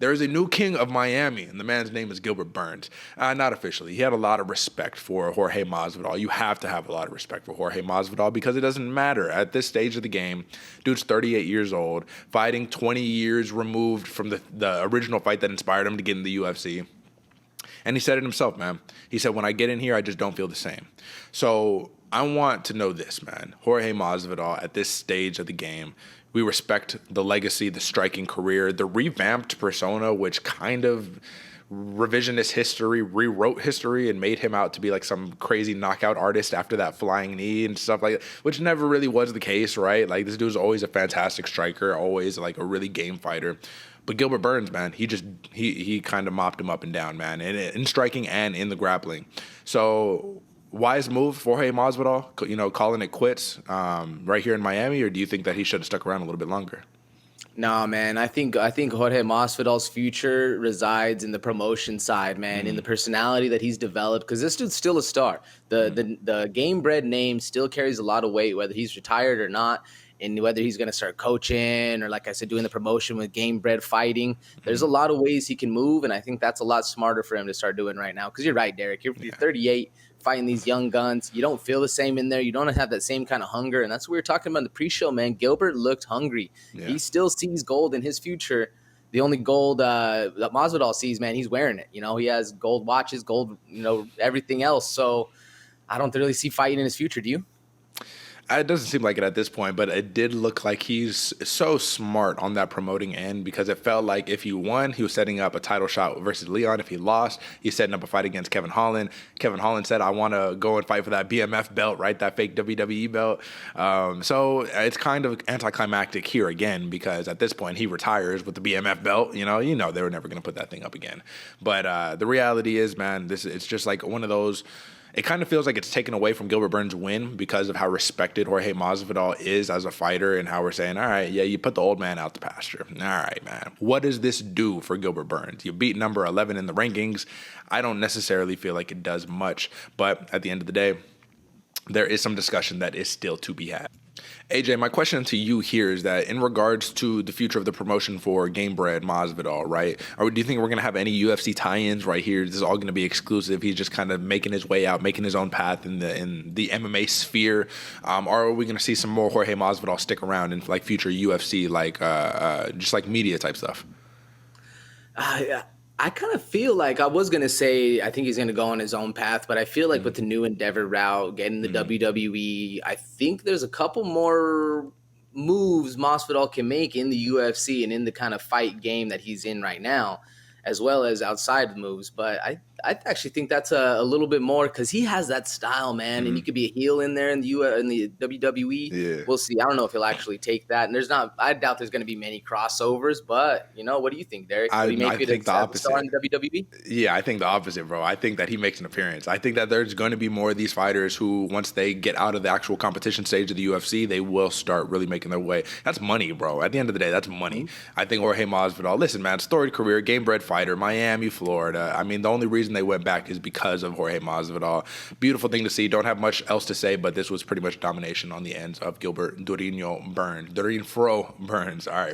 There is a new king of Miami, and the man's name is Gilbert Burns. Not officially. He had a lot of respect for Jorge Masvidal. You have to have a lot of respect for Jorge Masvidal because it doesn't matter. At this stage of the game, dude's 38 years old, fighting 20 years removed from the original fight that inspired him to get in the UFC. And he said it himself, man. He said, when I get in here, I just don't feel the same. So I want to know this, man. Jorge Masvidal, at this stage of the game, we respect the legacy, the striking career, the revamped persona, which kind of revisionist history, rewrote history and made him out to be like some crazy knockout artist after that flying knee and stuff like that, which never really was the case, right? Like, this dude's always a fantastic striker, always like a really game fighter. But Gilbert Burns, man, he kind of mopped him up and down, man, in striking and in the grappling. So wise move for Jorge Masvidal, calling it quits right here in Miami, or do you think that he should have stuck around a little bit longer? No, man. I think Jorge Masvidal's future resides in the promotion side, man, in the personality that he's developed. Because this dude's still a star. The game bred name still carries a lot of weight, whether he's retired or not, and whether he's going to start coaching or, like I said, doing the promotion with game bred fighting. There's a lot of ways he can move, and I think that's a lot smarter for him to start doing right now. Because you're right, Derek. You're 38. Fighting these young guns. You don't feel the same in there. You don't have that same kind of hunger. And that's what we were talking about in the pre-show, man. Gilbert looked hungry. Yeah. He still sees gold in his future. The only gold that Masvidal sees, man, he's wearing it. He has gold watches, gold, everything else. So I don't really see fighting in his future. Do you? It doesn't seem like it at this point, but it did look like he's so smart on that promoting end, because it felt like if he won, he was setting up a title shot versus Leon. If he lost, he's setting up a fight against Kevin Holland. Kevin Holland said, I want to go and fight for that BMF belt, right? That fake WWE belt. So it's kind of anticlimactic here again, because at this point he retires with the BMF belt. They were never going to put that thing up again. But the reality is, man, it's just like one of those. It kind of feels like it's taken away from Gilbert Burns' win because of how respected Jorge Masvidal is as a fighter, and how we're saying, all right, yeah, you put the old man out the pasture. All right, man. What does this do for Gilbert Burns? You beat number 11 in the rankings. I don't necessarily feel like it does much, but at the end of the day, there is some discussion that is still to be had. AJ, my question to you here is that in regards to the future of the promotion for Gamebred Masvidal, right? Or do you think we're going to have any UFC tie-ins right here? This is all going to be exclusive. He's just kind of making his way out, making his own path in the MMA sphere. Or are we going to see some more Jorge Masvidal stick around in like future UFC, just like media type stuff? I kind of feel like I was going to say I think he's going to go on his own path, but I feel like with the new Endeavor route, getting the WWE, I think there's a couple more moves Masvidal can make in the UFC and in the kind of fight game that he's in right now, as well as outside moves. But I actually think that's a little bit more, because he has that style, man, and he could be a heel in there in the WWE. Yeah. We'll see. I don't know if he'll actually take that, and I doubt there's going to be many crossovers. But what do you think, Derek? I think the opposite. Star in WWE? Yeah, I think the opposite, bro. I think that he makes an appearance. I think that there's going to be more of these fighters who, once they get out of the actual competition stage of the UFC, they will start really making their way. That's money, bro. At the end of the day, that's money. I think Jorge Masvidal, listen, man, storied career, game-bred fighter, Miami, Florida. I mean, the only reason they went back is because of Jorge Masvidal. Beautiful thing to see. Don't have much else to say, but this was pretty much domination on the ends of Gilbert Durinho Burns. All right.